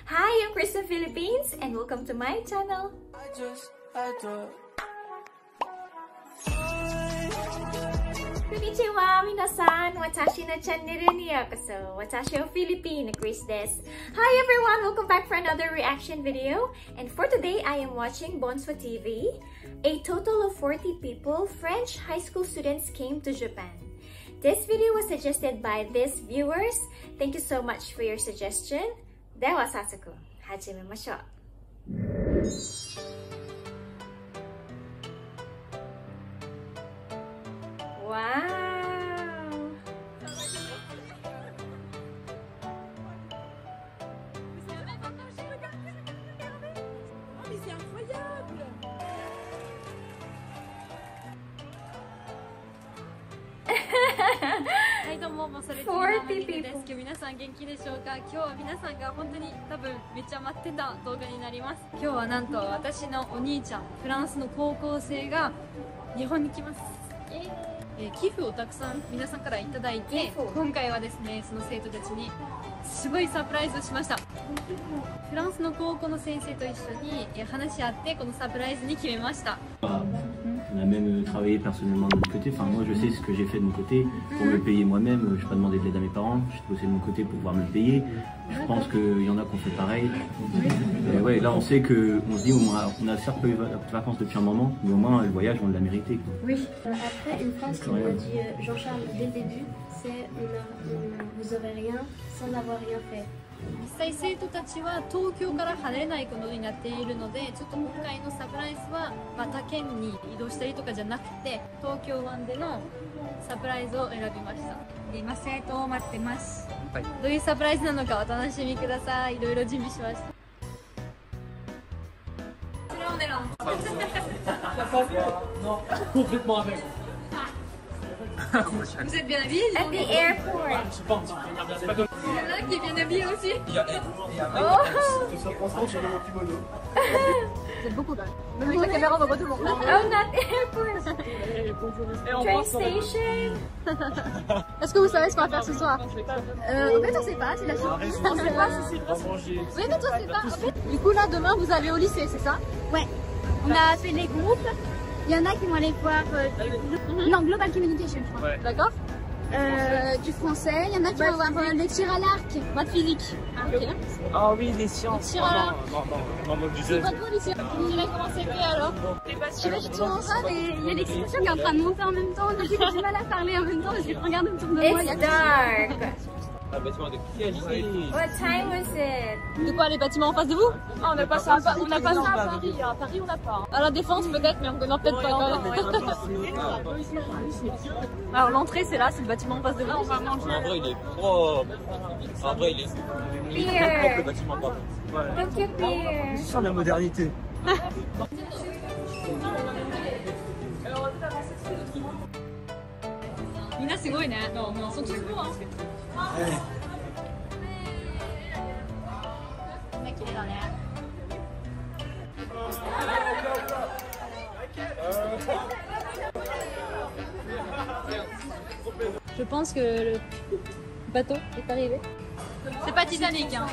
Hi, I'm Krista Philippines and welcome to my channel. Konnichiwa, minasan! Watashi na channel ni yokoso. Watashi o Philippine, Chris des. Hi everyone! Welcome back for another reaction video. And for today, I am watching Bonsoir TV. A total of 40 people, French high school students, came to Japan. This video was suggested by these viewers. Thank you so much for your suggestion. Dewa Satsuko, hajimemashou. Wow! Mais c'est incroyable! はい、どうも、マサルティーナマリルです。今日皆さん元気でしょうか？今日は皆さんが本当に多分めっちゃ待ってた動画になります。今日はなんと私のお兄ちゃん、フランスの高校生が日本に来ます。寄付をたくさん皆さんからいただいて、今回はですね、その生徒たちにすごいサプライズをしました。フランスの高校の先生と一緒に話し合ってこのサプライズに決めました。 On a même travaillé personnellement de notre côté. Enfin, moi, je sais ce que j'ai fait de mon côté pour me le payer moi-même. Je n'ai pas demandé de l'aide à mes parents. J'ai bossé de mon côté pour pouvoir me le payer. Je pense qu'il y en a qui ont fait pareil. Et ouais, là, on sait que, on se dit, on a certes pas eu de vacances depuis un moment, mais au moins le voyage, on l'a mérité, quoi. Oui. Après, une phrase qu'il m'a dit Jean-Charles dès le début, c'est vous aurez rien sans avoir rien fait. 実際生徒たちは東京から離れないことになっているので、ちょっと今回のサプライズは他県に移動したりとかじゃなくて、東京湾でのサプライズを選びました。今生徒を待ってます、はい、どういうサプライズなのかお楽しみください。いろいろ準備しました。Vous êtes bien habillés? At the airport. Il y en a qui est bien habillé aussi. C'est beaucoup quand même. Même avec la caméra, on voit pas tout le monde. Oh, not airport. Train station. Est-ce que vous savez ce qu'on va faire ce soir? En fait, on sait pas, c'est la surprise. On sait pas si c'est possible. Oui, mais toi, c'est pas. En fait, du coup, là, demain, vous allez au lycée, c'est ça? Ouais. On a fait les groupes. Il y en a qui vont aller voir non, Global Communication, je crois. Ouais. D'accord. Du français, il y en a qui vont voir les tirs à l'arc, maths physique. Ah, ok. Ah oui, les sciences. Les tirs à l'arc. Non, du C'est pas trop les tirs. Vous direz comment c'est fait alors? Je sais pas du tout en ça, mais il y a l'expression qui est en train de monter en même temps. J'ai du mal à parler en même temps parce que je regarde autour de moi. It's dark. Ah, bâtiment de piège ici. What time was it? De quoi, les bâtiments en face de vous? Ah, on n'a pas ça, on n'a pas ça à Paris. À Paris, on n'a pas. À la Défense peut-être, mais on connaît peut-être pas quand même. Alors l'entrée c'est là, c'est le bâtiment en face de vous. On va manger. En vrai, il est propre. En vrai, il est propre le bâtiment, pas. Look at here. Sur la modernité. Mina, c'est beau, non, ils sont tous beaux, hein. Le mec, il est dans l'air. Je pense que le bateau est arrivé. C'est pas Titanic, hein.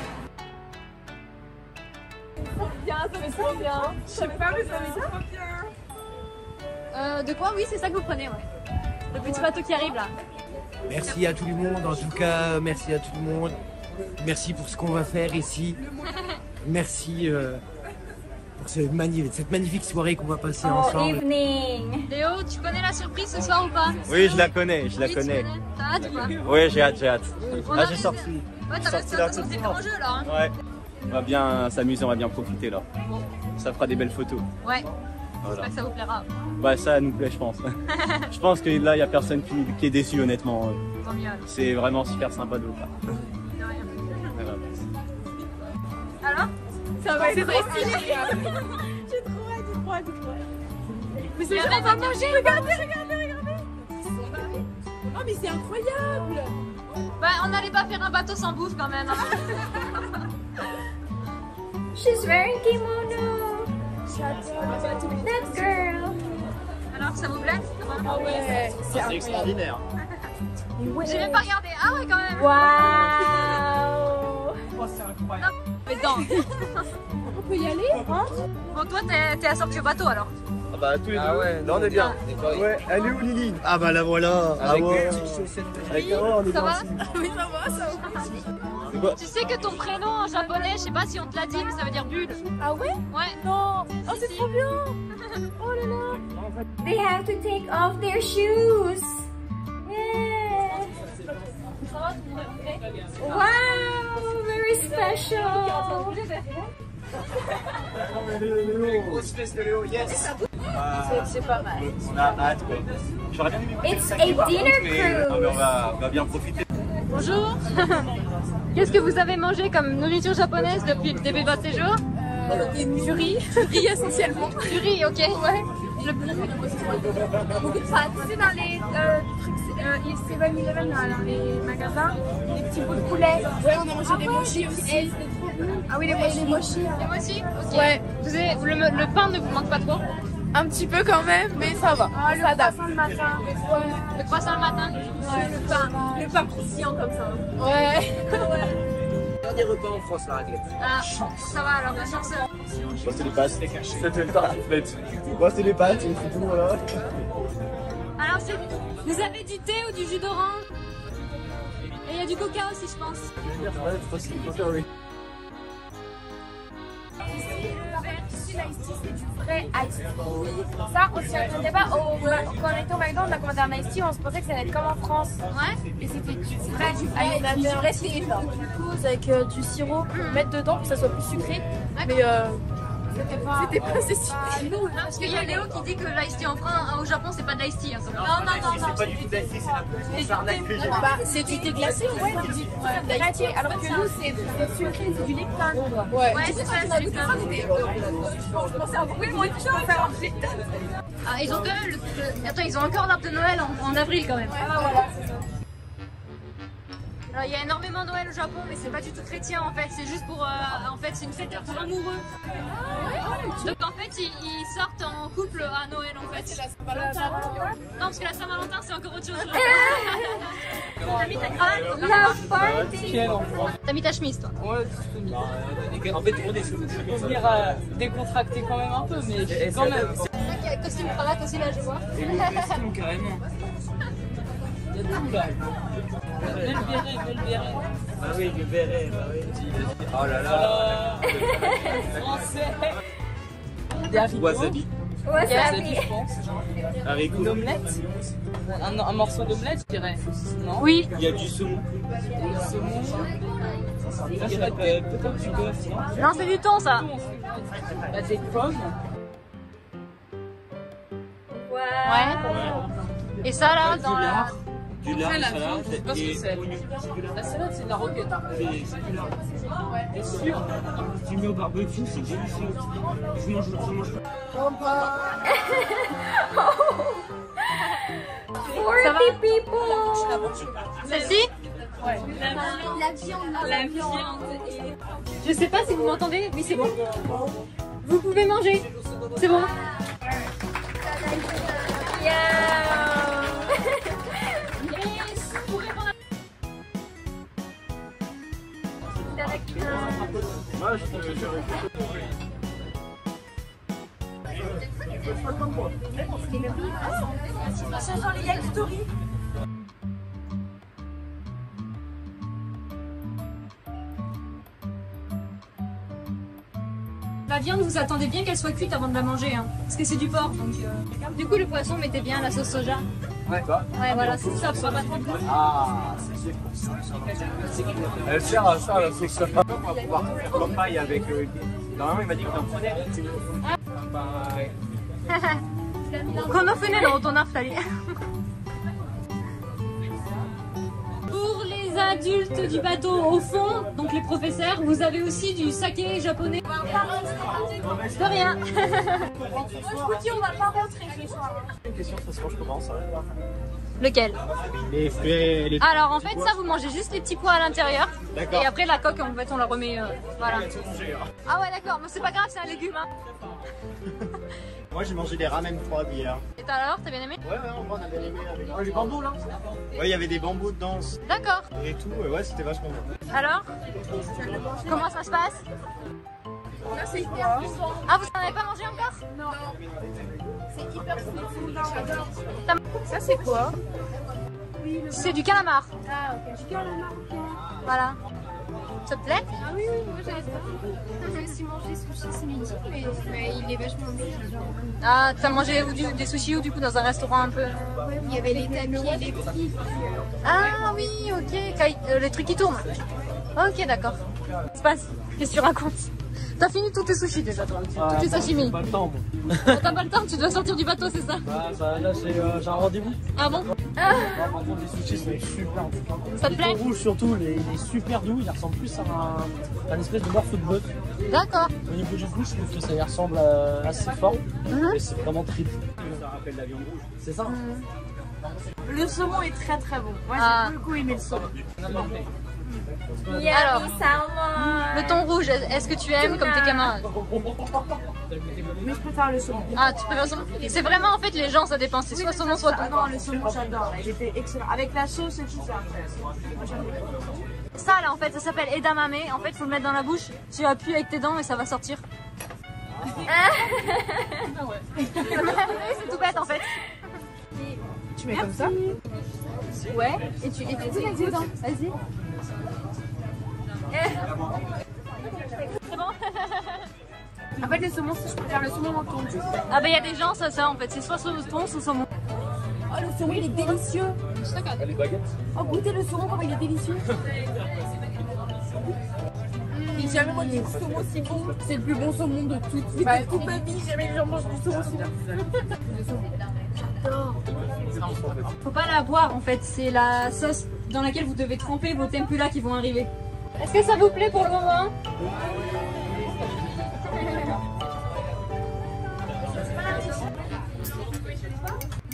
Bien, ça fait trop bien. Je sais pas, mais ça fait trop bien. De quoi? Oui, c'est ça que vous prenez, ouais. Le petit bateau qui arrive là. Merci à tout le monde, en tout cas, merci à tout le monde. Merci pour ce qu'on va faire ici. Merci pour cette magnifique soirée qu'on va passer ensemble. Evening. Léo, tu connais la surprise ce soir ou pas? Oui, je la connais, je la connais. T'as hâte ou pas? Oui, j'ai hâte, j'ai hâte. Ah, j'ai sorti. Ouais, t'as resté là tout le jeu là. Hein. Ouais. On va bien s'amuser, on va bien profiter là. Bon. Ça fera des belles photos. Ouais. Voilà. J'espère que ça vous plaira. Bah ça nous plaît, je pense. Je pense que là, il n'y a personne qui est déçu, honnêtement. Tant mieux. C'est vraiment super sympa de vous faire. De rien. Voilà. Alors? Ça va être trop stylé. J'ai trop hâte, j'ai trop hâte, j'ai trop hâte. Mais c'est jamais pas manger. Regardez. Oh mais c'est incroyable. Bah on n'allait pas faire un bateau sans bouffe quand même. Hein. She's wearing kimono. That girl. Alors ça vous plaît? Ah ouais. C'est extraordinaire. J'ai même pas regardé. Ah ouais quand même. Wow. Oh, c'est incroyable. dedans. On peut y aller, hein? Bon, toi, t'es assorti au bateau alors? Ah bah tous les deux. Ouais, là on est bien. Ouais, elle est où Lily? Ah bah la voilà. Avec ouais. des petites chaussettes. Avec on est Ça va? Oui, ça va, ça va. C'est quoi? Tu sais que ton prénom en japonais, je sais pas si on te l'a dit, mais ça veut dire bulle. Ah ouais? Ouais. Non. Oh, c'est trop bien. Oh là là. They have to take off their shoes. Yeah. Wow, very special. Grosse fesse de Léo, yes. C'est pas mal. On a hâte quoi. J'aurais bien aimé. It's a dinner Non mais on cruise. va bien profiter. Bonjour. Qu'est-ce que vous avez mangé comme nourriture japonaise depuis le début de votre séjour? Du riz. Du riz essentiellement. Du riz, ok. Ouais. Beaucoup de pâtes. Tu sais, dans les trucs, 7-Eleven, dans les magasins, les petits bouts de poulet. Ouais, on a mangé des mochis aussi. Ah oui, les mochis. Et moi aussi. Ok. Ouais. Vous avez, le pain ne vous manque pas trop? Un petit peu quand même, mais ça va. Ah, le croissant le matin. Le croissant le matin? Ouais, le pain croustillant comme ça. Ouais. Dernier repas en France, la raclette. Ah, ça va alors, la chance. Moi c'est les pâtes. C'était le tartiflette. Moi c'est les pâtes, c'est tout voilà. Alors, vous avez du thé ou du jus d'orange? Et il y a du coca aussi, je pense. Oui. Ici, l'ice-tea, c'est du vrai ice. Ça, on s'y attendait pas. Quand on était au McDo, on a commandé un ice-tea, on se pensait que ça allait être comme en France. Ouais. Et c'était du vrai ice-tea. Du coup, avec du sirop, mettre dedans pour que ça soit plus sucré. Mais c'était pas assez sucré. Non, parce qu'il y a Léo qui dit que l'ice tea au Japon, c'est pas de l'ice tea. Hein, Non. C'est pas du tout d'ice, c'est C'est du thé glacé, ouais. Glacé, alors que nous, c'est sucré, c'est du Lipton. Ouais, c'est ça, c'est du Lipton. Oui, moi, je préfère un Lipton. Ah, ils ont quand même Attends, ils ont encore l'arbre de Noël en avril quand même. Ah, voilà, c'est ça. Alors, il y a énormément de Noël au Japon, mais c'est pas du tout chrétien en fait. C'est juste pour. En fait, c'est une fête pour amoureux. Donc en fait, ils sortent en couple à Noël en fait. Non, parce que la Saint-Valentin, c'est encore autre chose. T'as mis ta cravate? Love party. T'as mis ta chemise, toi? Ouais, en fait, on est venir décontracter quand même un peu, mais quand même. Costume cravate aussi là, je vois. Et le costume carrément. Il y a tout là. Mets le béret. Ah oui, le béret, bah oui. Oh là là. Français. Des haricots. Wasabi. Wasabi. Je pense. Haricots. Une omelette. Un morceau d'omelette, je dirais. Non? Oui. Il y a du saumon. Il y aurait peut-être du bœuf, non? Non, c'est du thon ça. Bah, des pommes. Ouais. Et ça là, dans la. Du lard, Après, la salade viande, je sais pas ce que et c'est. oignon. La salade, c'est de la roquette. C'est du lard. T'es sûr? Tu mets au barbecue, c'est délicieux. Je mange pas. 40 people. Celle-ci? La viande. Je sais pas si vous m'entendez, mais c'est bon. Vous pouvez manger. C'est bon. Moi, je trouve que La viande, vous attendez bien qu'elle soit cuite avant de la manger, hein, parce que c'est du porc. Donc, Du coup, le poisson, mettez bien la sauce soja. Ouais, quoi? Ouais, voilà, c'est ça, pour pas trop de goût. Ah, c'est elle sert à ça, la sauce soja. On va pouvoir faire comme paille avec. Normalement, il m'a dit qu'on en prenait. Pour les adultes du bateau au fond, donc les professeurs, vous avez aussi du saké japonais. De rien. On va pas rentrer ce soir. Une question, ça se mange comment ça? Lequel? Les fruits, les Alors en fait, ça vous mangez juste les petits pois à l'intérieur. D'accord. Et après la coque, en fait, on la remet. Voilà. Ah ouais, d'accord, mais c'est pas grave, c'est un légume. Hein. Moi j'ai mangé des ramen froides hier. Et alors, t'as bien aimé? Ouais, en vrai on a bien aimé avec Les bambous là. Ouais, il y avait des bambous dedans D'accord. et tout, et ouais, c'était vachement bon. Alors, comment ça se passe? Ah, vous n'en avez pas mangé encore? Non. C'est hyper bon. Ça c'est quoi? C'est du calamar. Ah ok. Du calamar. Voilà. Ça te plaît? Ah oui, moi j'avais pas. J'ai aussi mangé sushi ce midi, mais il est vachement bon. Ah, t'as mangé des sushis ou du coup dans un restaurant un peu? Ouais, il y avait les tapis électriques. Ah oui, ok, les trucs qui tournent. Ok, d'accord. Qu'est-ce qui se passe? Qu'est-ce que tu racontes? T'as fini tous tes sushis déjà, toi? Tous tes sashimi? Pas le temps, moi. T'as pas le temps, tu dois sortir du bateau, c'est ça? Bah, là, j'ai un rendez-vous. Ah bon? Par contre, les sushis, c'est super bon. Ça te plaît? Le rouge, surtout, il est super doux. Il ressemble plus à un espèce de morceau de bœuf. D'accord. Au niveau du goût, je trouve que ça y ressemble assez fort. Mais c'est vraiment triple. Ça rappelle la viande rouge. C'est ça? Le saumon est très très bon. Moi j'ai beaucoup aimé le saumon. Alors, salmon. le thon rouge, est-ce que tu aimes comme tes camarades? Mais je préfère le saumon. Ah, tu préfères le saumon? C'est vraiment en fait les gens, ça dépend. C'est soit saumon, soit thon. Non, le saumon j'adore. Il était excellent. Avec la sauce et tout ça. Ça là en fait, ça s'appelle edamame. En fait, faut le mettre dans la bouche. Tu appuies avec tes dents et ça va sortir. C'est tout bête en fait. Tu mets comme ça? Ouais. Et tu avec tes dents. Vas-y. C'est bon. En fait, le saumon, je préfère le saumon en thon. Ah bah il y a des gens, ça en fait. C'est soit thon, soit saumon. Oh, le saumon il est délicieux. Les baguettes. Oh, goûtez le saumon comme il est délicieux. J'ai jamais mangé du saumon aussi bon. C'est le plus bon saumon de toute ma vie. Jamais j'en mange du saumon aussi bon. Faut pas la boire en fait, c'est la sauce dans laquelle vous devez tremper vos tempura qui vont arriver. Est-ce que ça vous plaît pour le moment?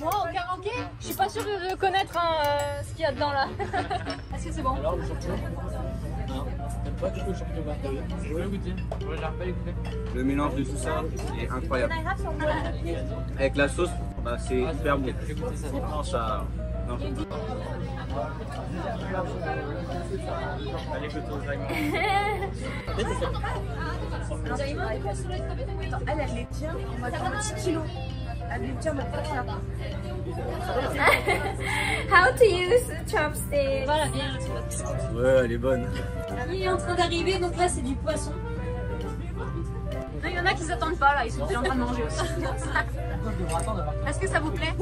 Moi au karaoké, je suis pas sûre de connaître ce qu'il y a dedans là. Est-ce que c'est bon? Alors, le champignon? Non, t'aimes pas du tout le champignon? Je voulais goûter. Ouais, j'arrive pas à l'écouter. Le mélange de tout ça est incroyable. Avec la sauce, bah, c'est hyper bon. Non, ça... Non. Allez, plutôt, Elle les tient, on va faire un petit kilo. Elle les tient, on va faire ça. How to use chopsticks. Voilà, bien. Ouais, elle est bonne. Il est en train d'arriver, donc là c'est du poisson. Il y en a qui s'attendent pas là, ils sont déjà en train de manger aussi. Est-ce que ça vous plaît?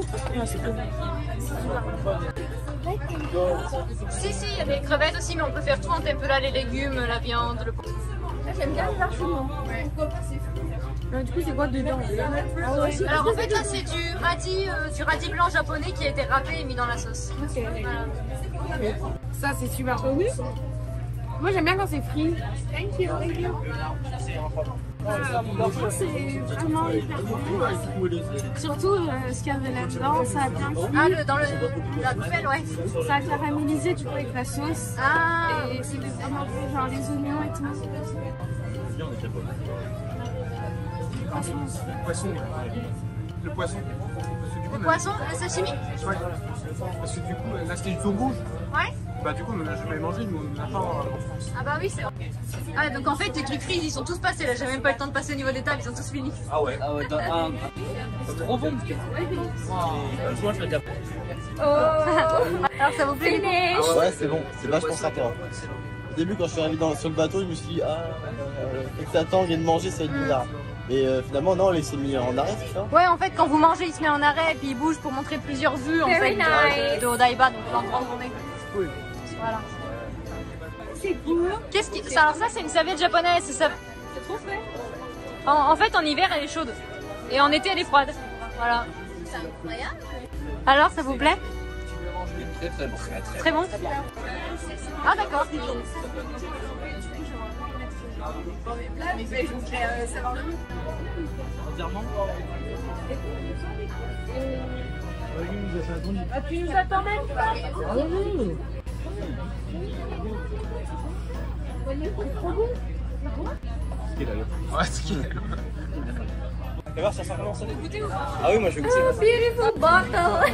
Si, il y a des crevettes aussi, mais on peut faire tout en tempura, les légumes, la viande, le poisson. J'aime bien les archements. Du coup, c'est quoi dedans? Alors en fait là c'est du radis blanc japonais qui a été râpé et mis dans la sauce. Okay. Voilà. Ça c'est super bon. Oui. Moi j'aime bien quand c'est frit. Thank you. C'est vraiment hyper bon. Surtout ce qu'il y avait là-dedans, ça a bien cuit. Ah, dans la poubelle, ouais. Ça a caramélisé du coup avec la sauce. Ah. Et c'était vraiment bon, genre les oignons et tout. Le poisson. Le poisson, le sashimi? Ouais. Parce que du coup, là c'était du thon rouge. Ouais. Bah du coup, on en a jamais mangé, nous on en a pas en France. Ah bah oui, c'est vrai. Ah, donc en fait, les trucs frites, ils sont tous passés là. J'ai même pas eu le temps de passer au niveau des tables, ils sont tous finis. Ah ouais. Ah ouais, c'est trop bon. Moi, je vais dire. Alors ça vous plaît? Ouais, c'est bon, c'est vachement sympa. Au début, quand je suis arrivé sur le bateau, je me suis dit, faut que t'attends, viens de manger, ça va être bizarre. Mais finalement, non, il s'est mis en arrêt, c'est ça? Ouais, en fait, quand vous mangez, il se met en arrêt et puis il bouge pour montrer plusieurs vues en fait de Odaiba, donc l'endroit où on est. Cool. Voilà. C'est cool. Alors ça, c'est une serviette japonaise, c'est ça. C'est trop frais. En fait, en hiver, elle est chaude et en été, elle est froide. Voilà. C'est incroyable. Alors, ça vous plaît? Très très bon. Très bon. Ah d'accord. Ah, tu nous attends même pas? Ouais, ce qu'il a. Fais voir, ça sent comment ça goûter ou pas? Ah oui, moi je vais goûter. Oh, beautiful bottle.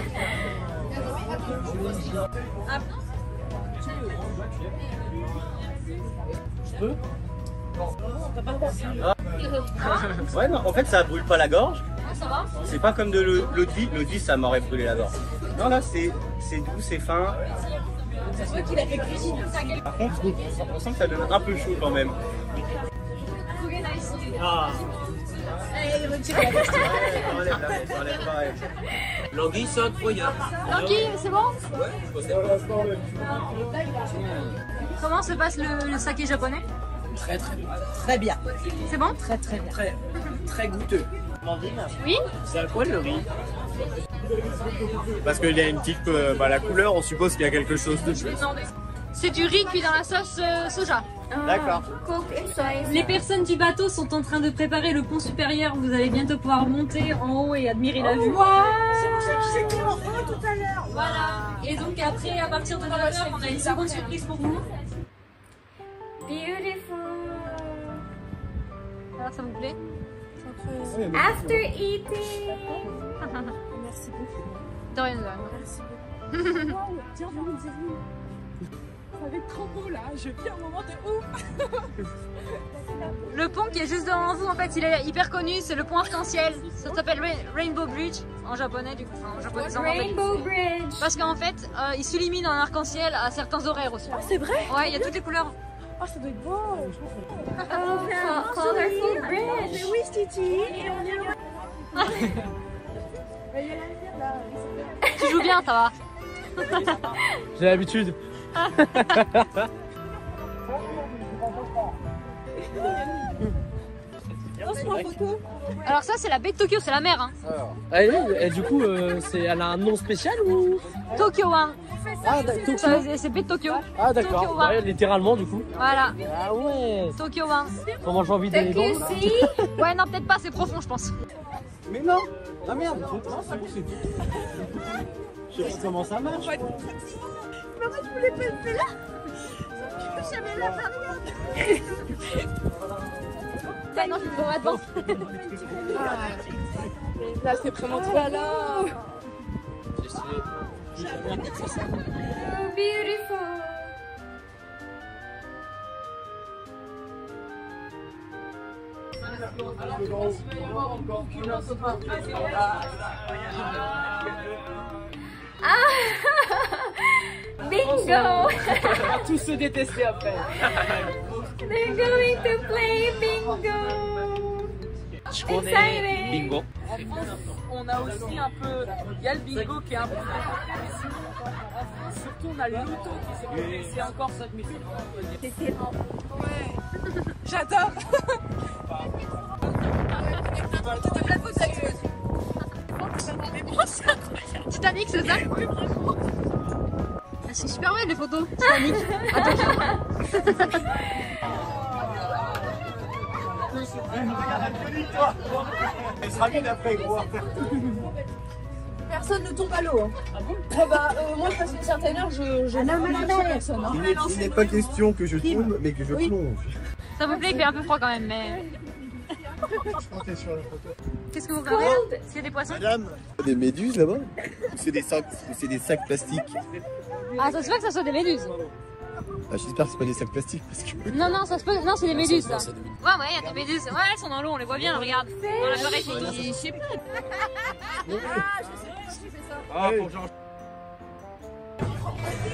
Je peux? Ouais, non, en fait ça brûle pas la gorge. Ça va? C'est pas comme de l'eau de vie. L'eau de vie, ça m'aurait brûlé la gorge. Non, là c'est doux, c'est fin. Par contre, on sent que ça donne un peu chaud quand même. Ah. Enlève pas, elle. L'anguille saute, regarde. L'anguille, c'est bon? Ouais, Comment se passe le saké japonais? très bien. C'est bon? Très goûteux. Oui? C'est à quoi le riz? Parce qu'il y a une petite... la couleur, on suppose qu'il y a quelque chose dessus. C'est du riz cuit dans la sauce soja. D'accord. Cook in soy sauce. Les personnes du bateau sont en train de préparer le pont supérieur. Vous allez bientôt pouvoir monter en haut et admirer la vue. C'est qui en tout à l'heure. Voilà. Et donc après, à partir de 9h, on a une seconde surprise pour vous. Beautiful. Alors, ça vous plaît? After eating. Merci beaucoup. De rien, de rien. Merci beaucoup. Wow, tiens, vous me dites. Ça va être trop beau là, je vis un moment de ouf. Le pont qui est juste devant vous, en fait, il est hyper connu, c'est le pont arc-en-ciel. Ça s'appelle Rainbow Bridge en japonais, du coup. Enfin, en japonais, Rainbow Bridge. parce qu'en fait, il s'illumine en arc-en-ciel à certains horaires aussi. Ah, c'est vrai? Ouais, il y a toutes les couleurs. Oh, ça doit être beau. Oh, colorful bridge. Mais oui, Titi. Et on y va. Il y a la lumière là. Tu joues bien, ça va. J'ai l'habitude. Alors ça, c'est la baie de Tokyo, c'est la mer. Hein. Et du coup, elle a un nom spécial ou? Tokyo One. Ah, C'est baie de Tokyo. Ah Tokyo d'accord, One. ouais, littéralement du coup. Voilà, Ah ouais. Tokyo One. Comment j'ai envie d'aller Tokyo dans Sea. Ouais, non, peut-être pas, c'est profond, je pense. Mais non. Ah merde. Non, c'est bon, c'est tout. Je sais pas comment ça marche. Mais moi, je voulais pas le faire là. J'avais la barrière. Bah non, je peux pas attendre. Là, c'est vraiment trop là. Oh, beautiful. Bingo! On va tous se détester après. They're going to play bingo! Je connais Exciting. bingo. En France, on a aussi un peu. Il y a le bingo qui est un peu. En France, surtout, on a le loto qui c'est encore ça de mes films. Ouais. J'adore. Titanic, c'est ça? Elles sont super belles les photos. Titanic. Attention. Elle sera mieux d'après, gros. Personne ne tombe à l'eau. Hein. Ah bon? Moi, je passe une certaine heure, je ne sur personne. Hein. Il n'est pas question que je tombe, mais que je plonge. Ça vous plaît, il fait un peu froid quand même, mais. Qu'est-ce que vous regardez là? Est-ce qu'il y a des poissons? Madame, des méduses là-bas? C'est des sacs plastiques. Ah, ça se peut que ça soit des méduses. Ah, j'espère que c'est pas des sacs plastiques parce que. Non, non, ça se peut. Non, c'est des méduses ça. Ouais, il y a des méduses. Ouais, elles sont dans l'eau, on les voit bien, regarde. Dans l'appareil photo. Je sais pas. Ah, pour genre.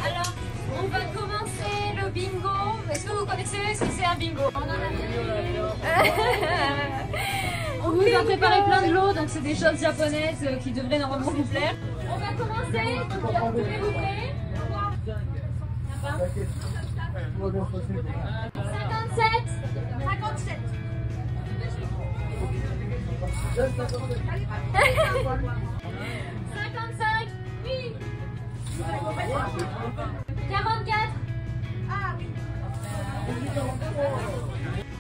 Alors, on va commencer le bingo. Est-ce que vous connaissez ce que c'est un bingo? On en a On vous a préparé plein de lots, donc c'est des choses japonaises qui devraient normalement vous plaire. On va commencer, donc vous pouvez ouvrir. 57. Oui. 44. Ah oui.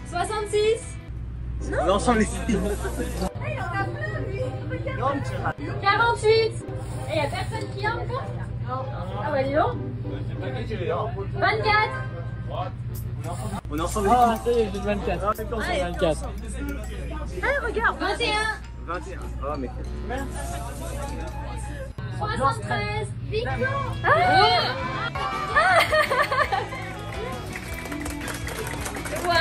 66. L'ensemble ici. 48. Et il n'y a personne qui a encore? Ah bah dis donc. 24. On est ensemble. Ah, ça y est, j'ai 24. 24. Ah regarde. 21. 21. Oh, mais... 73, Victor. Wow!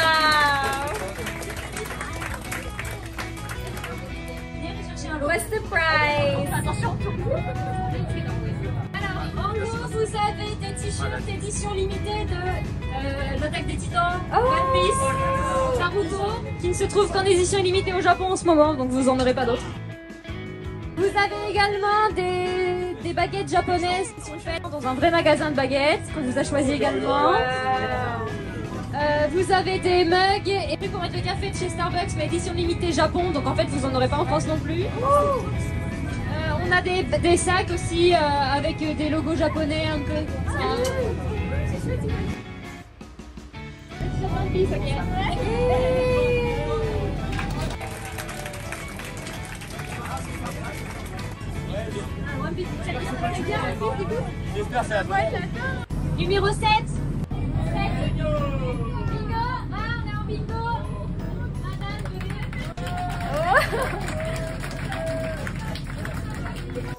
What's the prize? Alors, en gros, vous avez des t-shirts édition limitée de l'Attaque des Titans, One Piece, Naruto, qui ne se trouve qu'en édition limitée au Japon en ce moment, donc vous en aurez pas d'autres. Vous avez également des baguettes japonaises qui sont faites dans un vrai magasin de baguettes, qu'on vous a choisi également. Vous avez des mugs et puis pour mettre le café de chez Starbucks, mais édition limitée Japon, donc en fait vous en aurez pas en France non plus. On a des sacs aussi avec des logos japonais un peu comme ça. C'est One Piece, ok. One Piece, J'espère que c'est la numéro 7. Bingo. Ah, on est en bingo. Madame,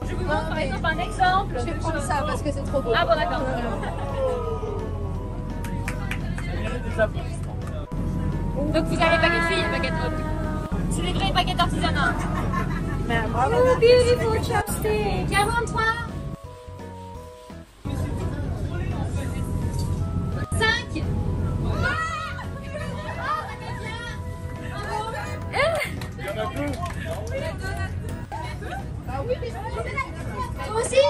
je vous montre par exemple un exemple. Je vais prendre ça parce que c'est trop beau. Ah bon, d'accord. Donc vous avez baguette fille, baguette homme. C'est des vraies baguettes artisanales. Oh, beautiful chopstick! 43. 5. Toi aussi?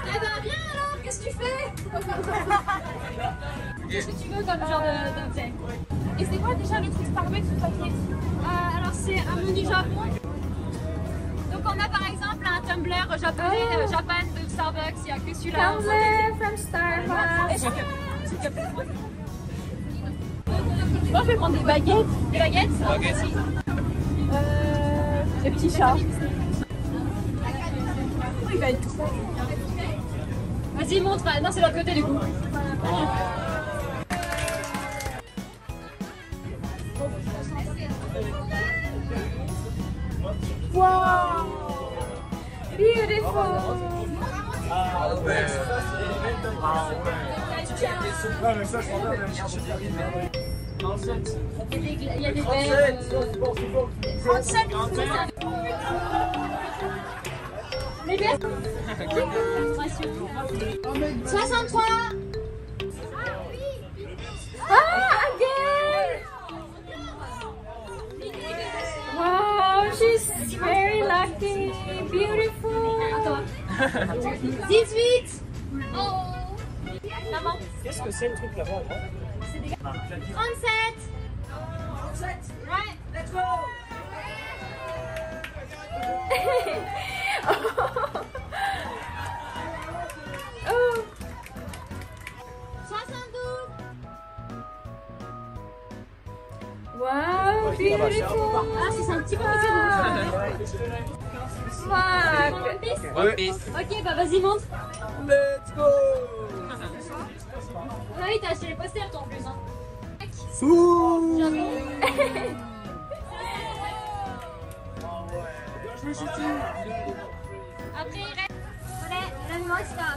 Eh ben viens alors, qu'est-ce que tu fais? Qu'est-ce que tu veux comme genre d'objet? Et c'est quoi déjà le truc Starbucks ou papier? Alors c'est un menu Japon. Donc on a par exemple un tumbler japonais, Japan de Starbucks, il n'y a que celui-là. Tumbler from Starbucks. Moi je vais prendre des baguettes. Des baguettes? Des petits chats. Il va être trop. Vas-y, montre. Non, c'est de l'autre côté du coup. Wow! Beautiful! Ouais, mais ça, je crois bien d'aller chercher des rimes. Il y a des verres. 37. Les verres. 63. Ah, again! Wow, she's very lucky. Beautiful. 18. Oh. Maman. Qu'est-ce que c'est le truc là-bas? 37. 37. Ouais. Let's go. Oh. 72. Wow, beautiful. Ah, c'est un petit peu plus Fuck. Ok, bah vas-y, montre. Let's go! Ah oui, t'as acheté les posters toi en plus. Hein. Ouh! Après, il reste. Donne-moi ça.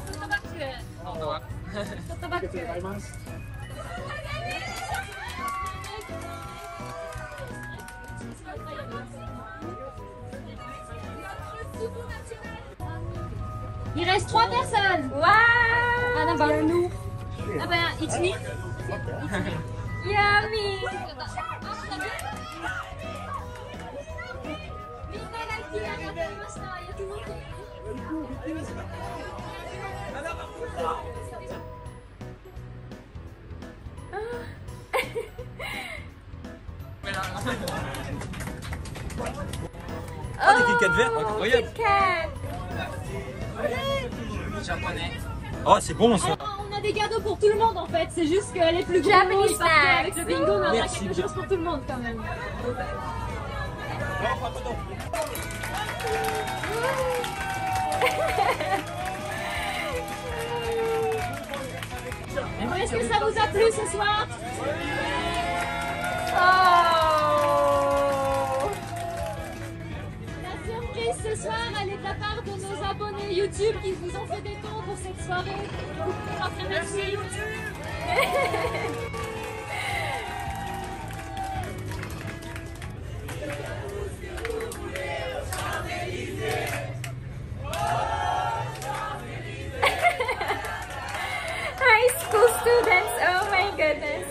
Il reste 3 personnes. Wow. Ah non, bah nous. Ah bah, it's me. Yummy. Ah, des Kit Kat verts, incroyable! Kit Kat. Japonais. Oh, c'est bon ça! On a des cadeaux pour tout le monde en fait, c'est juste qu'elle est plus gros, Japanese ils partent snacks. avec le bingo, mais on a Merci, quelque chose pour tout le monde quand même. Est-ce que ça vous a plu ce soir? Oh. Merci YouTube qui vous ont fait des dons pour cette soirée. Merci YouTube. High school students, oh my goodness.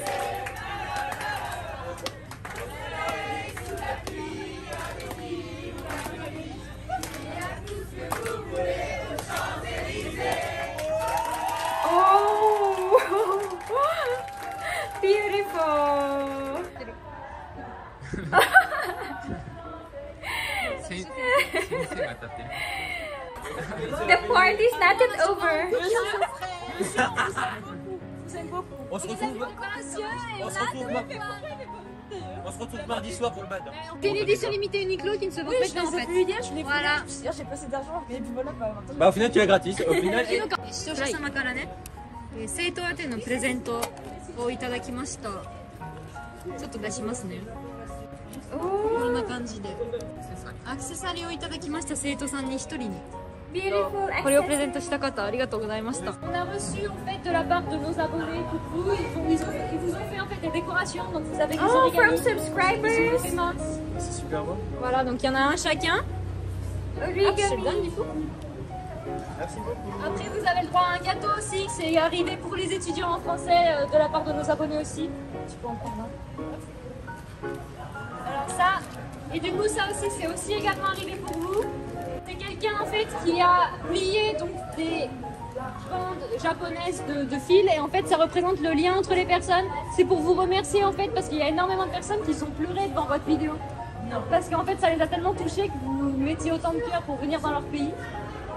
Beautiful. The party's not yet over. On se retrouve mardi soir pour le bad. C'est une édition limitée Uniqlo qui ne se vend pas en fait. Voilà. J'ai passé d'argent, mais puis voilà, Bah au final tu l'as gratis. Au final. 視聴者様からね、生徒宛てのプレゼントをいただきました。ちょっと出しますね。こんな感じでアクセサリーをいただきました。生徒さんに一人に Beautiful これをプレゼントした方ありがとうございました。On a reçu en fait de la part de nos abonnés pour vous. Ils vous ont fait en fait des décorations, donc vous avez des Oh, from origamis. subscribers. C'est super beau. Voilà, donc il y en a un chacun. Ah, je te le donne du coup. Merci beaucoup. Après, vous avez le droit à un gâteau aussi. C'est arrivé pour les étudiants en français de la part de nos abonnés aussi. Tu peux en prendre un. Alors ça, et du coup ça aussi, c'est aussi également arrivé pour vous. C'est quelqu'un en fait qui a plié donc des bandes japonaises de fil et en fait ça représente le lien entre les personnes. C'est pour vous remercier en fait parce qu'il y a énormément de personnes qui sont pleurées devant votre vidéo. Parce qu'en fait ça les a tellement touchés que vous mettiez autant de cœur pour venir dans leur pays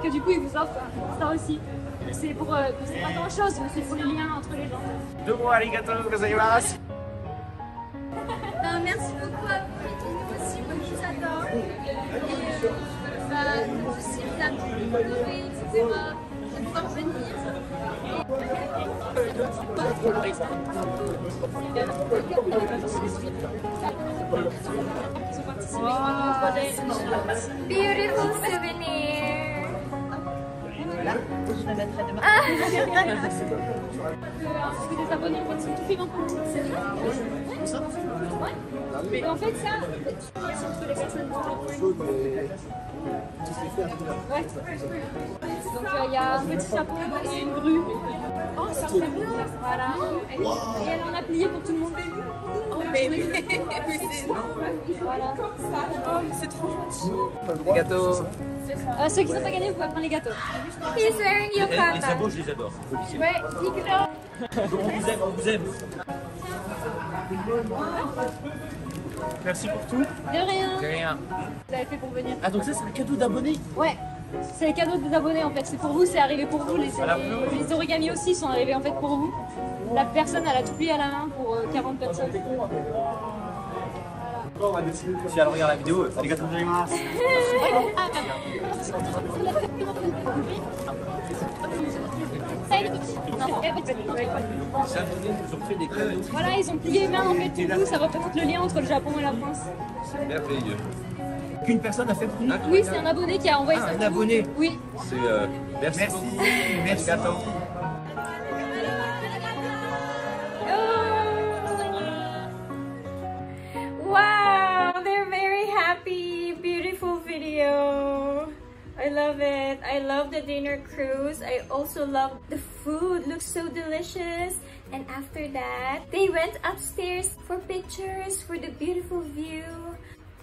que du coup ils vous offrent ça aussi. C'est pour c'est pas grand chose mais c'est pour les liens entre les gens. Domo arigatou gozaimasu. Merci beaucoup à vous et nous aussi, moi je vous adore. Et aussi bien de etc. de pouvoir venir. Beautiful souvenir. Parce que des abonnés en fait sont tout vivants pour nous. Ouais. Mais en fait ça, c'est entre les personnes. Ouais. Donc il y a un petit chapeau et une grue. Oh, ça fait bien. Voilà. Et elle en a plié pour tout le monde. Oh, mais oui. Voilà. C'est trop gentil. Gâteau. Ceux qui n'ont pas gagné, vous pouvez prendre les gâteaux. He's wearing Les yukata. sabots je les adore. Ouais, Nicolas. On vous aime. Merci pour tout. De rien. De rien. Vous avez fait pour venir. Ah donc ça c'est un cadeau d'abonné. Ouais. C'est les cadeaux des abonnés en fait. C'est pour vous, c'est arrivé pour vous. Les origamis aussi sont arrivés en fait pour vous. La personne elle a tout plié à la main pour 40 personnes. Si elle regarde la vidéo, arigatou gozaimasu. Ils ont fait des cadeaux. Voilà, ils ont plié les mains en fait pour vous. Ça représente le lien entre le Japon et la France. Merveilleux. Qu'une personne a fait pour nous. Oui, c'est un abonné qui a envoyé ça. Un pour vous. abonné. Oui. C'est merci beaucoup. Merci. Gâteau. Wow, they're very happy. Beautiful video. I love it. I love the dinner cruise. I also love the food. Looks so delicious. And after that, they went upstairs for pictures for the beautiful view.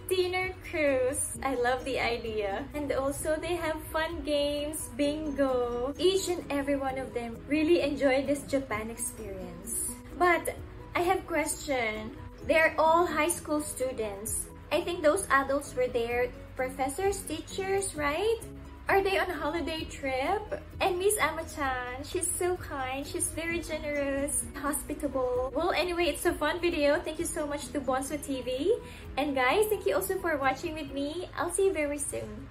Dinner cruise. I love the idea. And also they have fun games, bingo. Each and every one of them really enjoyed this Japan experience. But I have a question. They're all high school students. I think those adults were there, professors, teachers, right? Are they on a holiday trip? And Miss Ama-chan, she's so kind, she's very generous, hospitable. Well, anyway, it's a fun video. Thank you so much to Bonswa TV. And guys, thank you also for watching with me. I'll see you very soon.